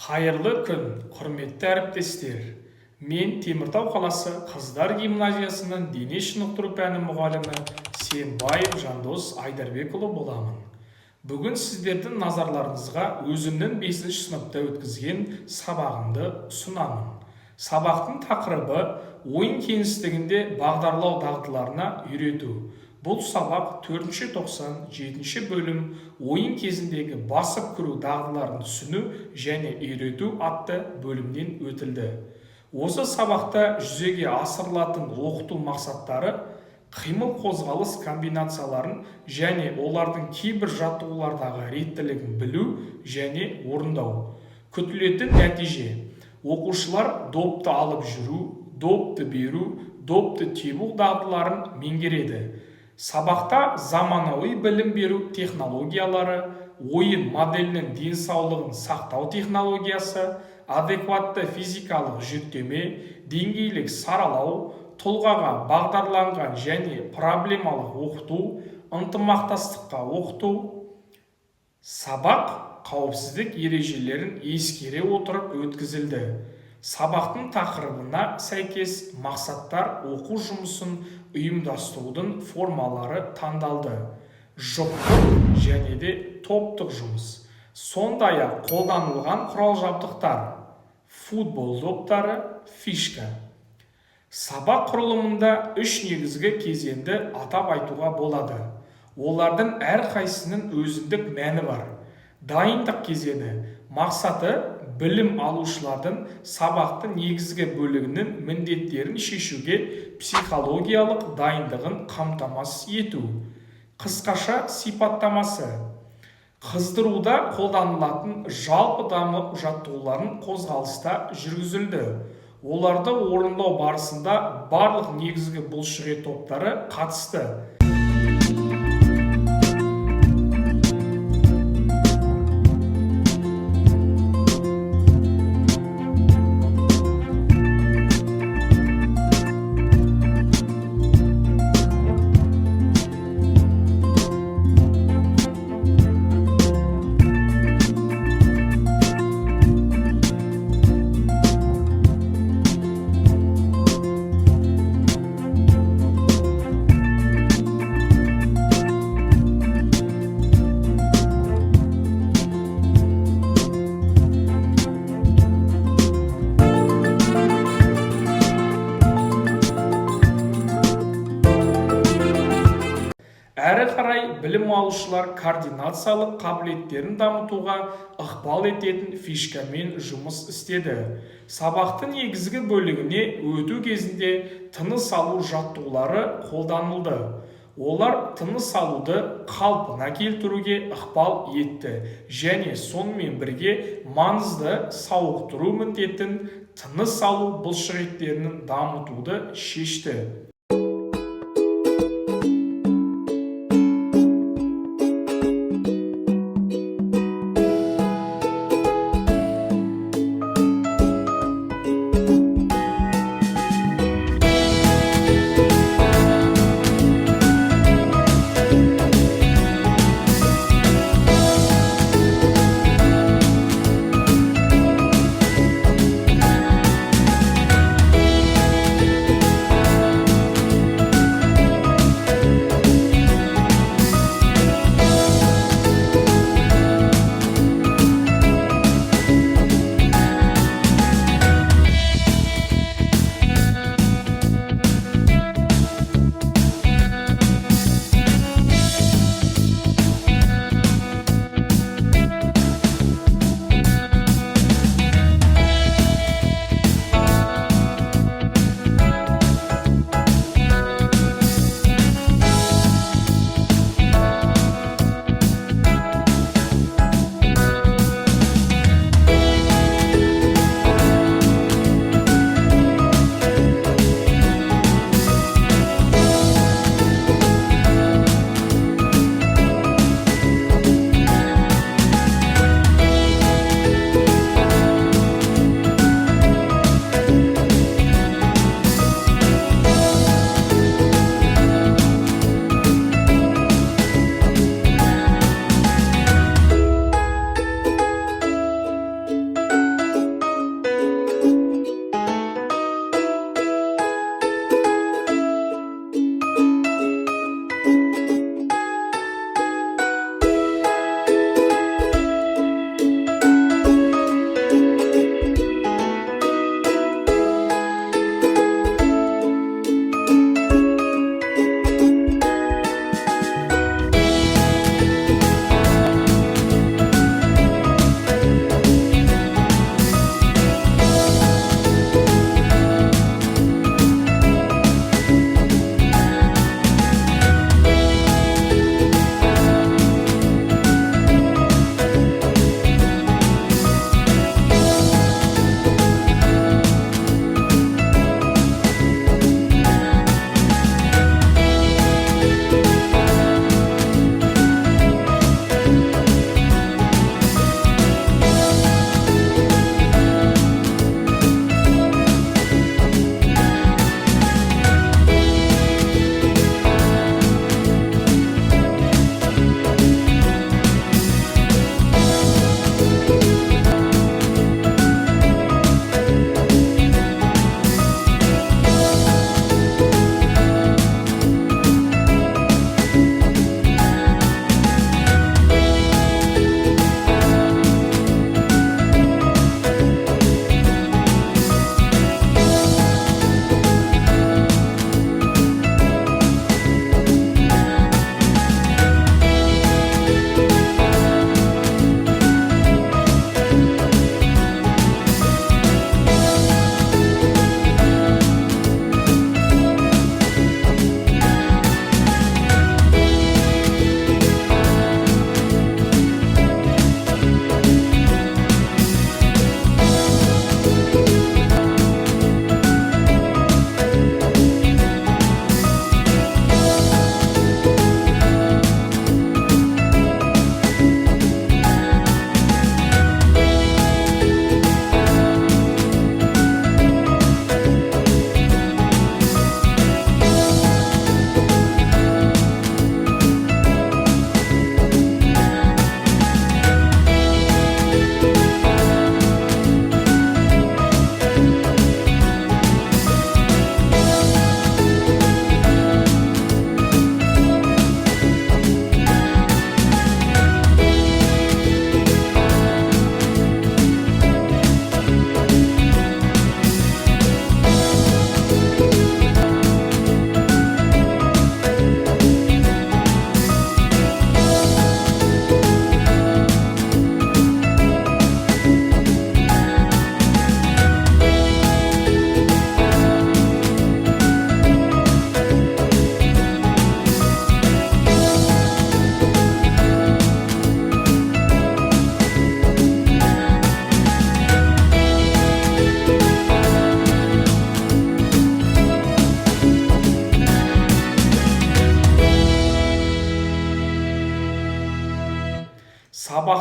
Қайырлы күн, құрметті әріптестер. Мен Теміртау қаласы Қыздар гимназиясының дене шынықтыру пәні мұғалімі Сенбаев Жандос Айдарбекұлы боламын. Бүгін сіздердің назарларыңызға өзімнің 5-ші сыныпта өткізген сабағымды ұсынамын. Сабақтың тақырыбы ойын кеңістігінде бағдарлау дағдыларына үйрету. Бұл сабақ 4-ші 97-ші бөлім ойын кезіндегі басып кіру дағдыларын түсіну және үйрету атты бөлімнен өтілді. Осы сабақта жүзеге асырылатын оқыту мақсаттары қимыл қозғалыс комбинацияларын және олардың кейбір жаттығулардағы реттілігін білу және орындау. Күтілетін нәтиже: оқушылар допты алып жүру, допты беру, допты тебу дағдыларын меңгереді. Сабақта заманауи білім беру технологиялары, ойын моделінің денсаулығын сақтау технологиясы, адекватты физикалық жүктеме, деңгейлік саралау, тұлғаға бағдарланған және проблемалық оқыту, ынтымақтастыққа оқыту. Сабақ қауіпсіздік ережелерін ескере отырып өткізілді. Сабақтың тақырыбына сәйкес мақсаттар оқу жұмысын ұйымдастырудың формалары таңдалды. Жұптық және де топтық жұмыс. Сондай-ақ қолданылған құрал-жабдықтар: футбол доптары, фишка. Сабақ құрылымында 3 негізгі кезеңді атап айтуға болады. Олардың әрқайсының өзіндік мәні бар. Дайындық кезеңі. Мақсаты білім алушылардың сабақтың негізгі бөлігінің міндеттерін шешуге психологиялық дайындығын қамтамасыз ету. Қысқаша сипаттамасы: қыздыруда қолданылатын жалпы даму жаттығуларын қозғалыста жүргізілді. Оларды орындау барысында барлық негізгі бұлшықет топтары қатысты. Әрі қарай білім алушылар координациялық қабілеттерін дамытуға ықпал ететін фишкамен жұмыс істеді. Сабақтың негізгі бөлігіне өту кезінде тыныс алу жаттығулары қолданылды. Олар тыныс алуды қалпына келтіруге ықпал етті және сонымен бірге маңызды сауықтыру міндетін тыныс алу бұлшықеттерін дамытуды шешті.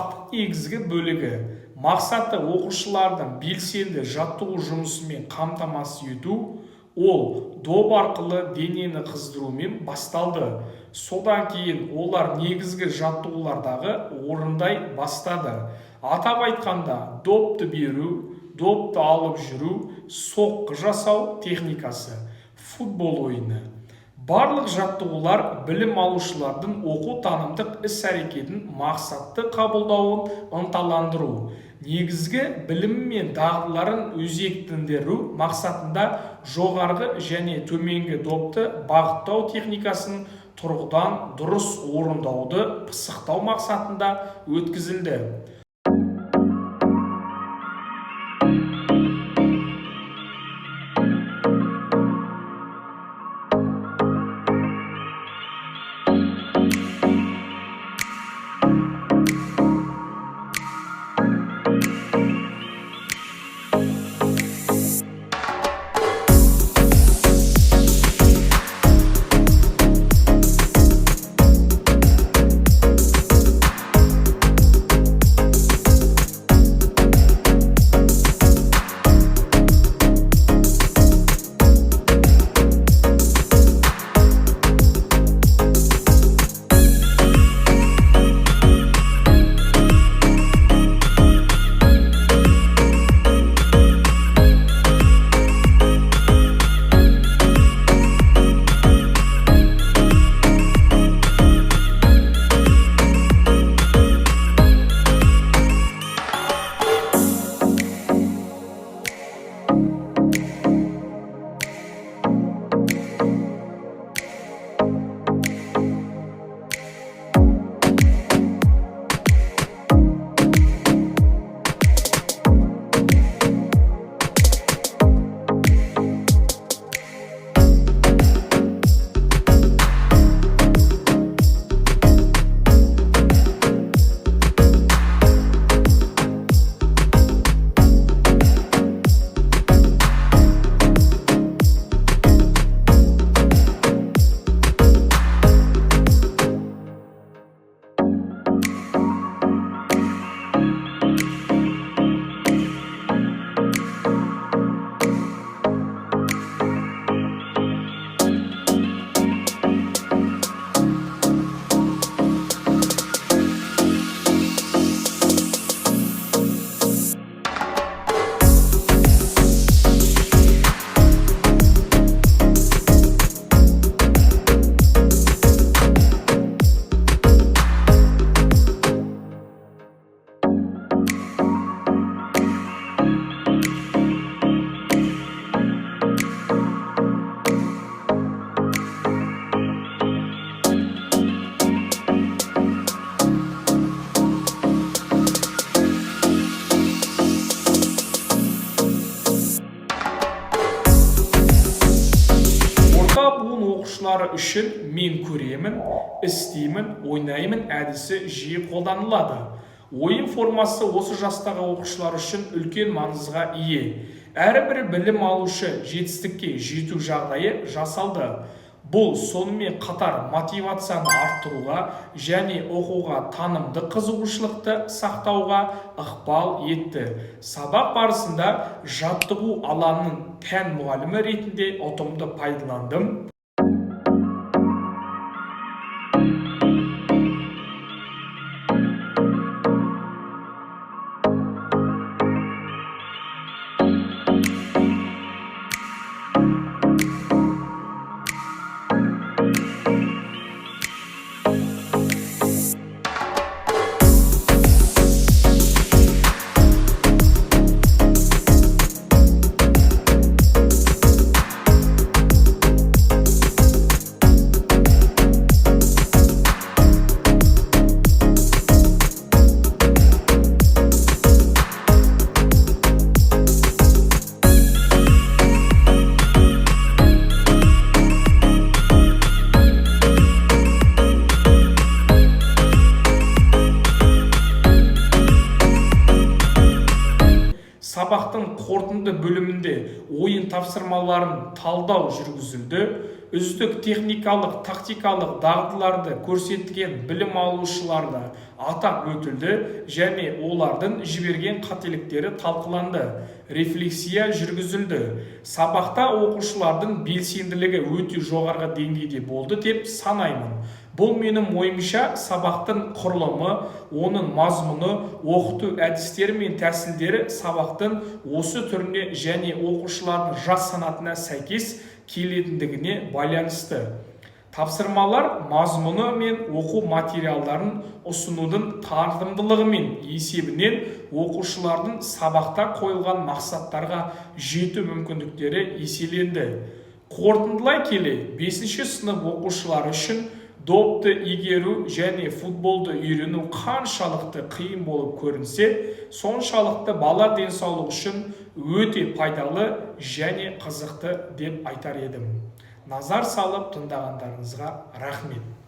сабақтың негізгі бөлігі. Мақсаты оқушылардың белсенді жаттығу жұмысымен қамтамасыз ету, ол доп арқылы денені қыздырумен басталды. Содан кейін олар негізгі жаттығулардағы орындай бастады. Атап айтқанда, допты беру, допты алып жүру, соққы жасау техникасы, футбол ойыны. Барлық жаттығулар білім алушылардың оқу-танымдық іс-әрекетін мақсатты қабылдауын ынталандыру, негізгі білім мен дағдыларын өзектендіру мақсатында жоғарғы және төменгі допты бағыттау техникасын тұрғыдан дұрыс орындауды пысықтау мақсатында өткізілді. оқушылары үшін мен көремін, істеймін, ойнаймын әдісі жиі қолданылады. Ойын формасы осы жастағы оқушылар үшін үлкен маңызға ие. Әрбір білім алушы жетістікке жету жағдайы жасалды. Бұл сонымен қатар мотивацияны арттыруға және оқуға танымды қызығушылықты сақтауға ықпал етті. Сабақ барысында жаттығу алаңының пән мұғалімі ретінде ұтымды пайдаландым. Сабақтың қорытынды бөлімінде ойын тапсырмаларын талдау жүргізілді. Үздік техникалық, тактикалық дағдыларды көрсеткен білім алушыларды атап өтілді және олардың жіберген қателіктері талқыланды, рефлексия жүргізілді. Сабақта оқушылардың белсенділігі өте жоғарғы деңгейде болды деп санаймын. Бұл менің ойымша сабақтың құрылымы, оның мазмұны, оқыту әдістері мен тәсілдері сабақтың осы түріне және оқушылардың жас санатына сәйкес келетіндігіне байланысты. Тапсырмалар мазмұны мен оқу материалдарын ұсынудың тартымдылығы мен есебінен оқушылардың сабақта қойылған мақсаттарға жету мүмкіндіктері еселенді. Қорытындылай келе, 5-ші сынып оқушылары үшін допты игеру және футболды үйрену қаншалықты қиын болып көрінсе, соншалықты бала денсаулығы үшін өте пайдалы және қызықты деп айтар едім. Назар салып тыңдағандарыңызға рахмет.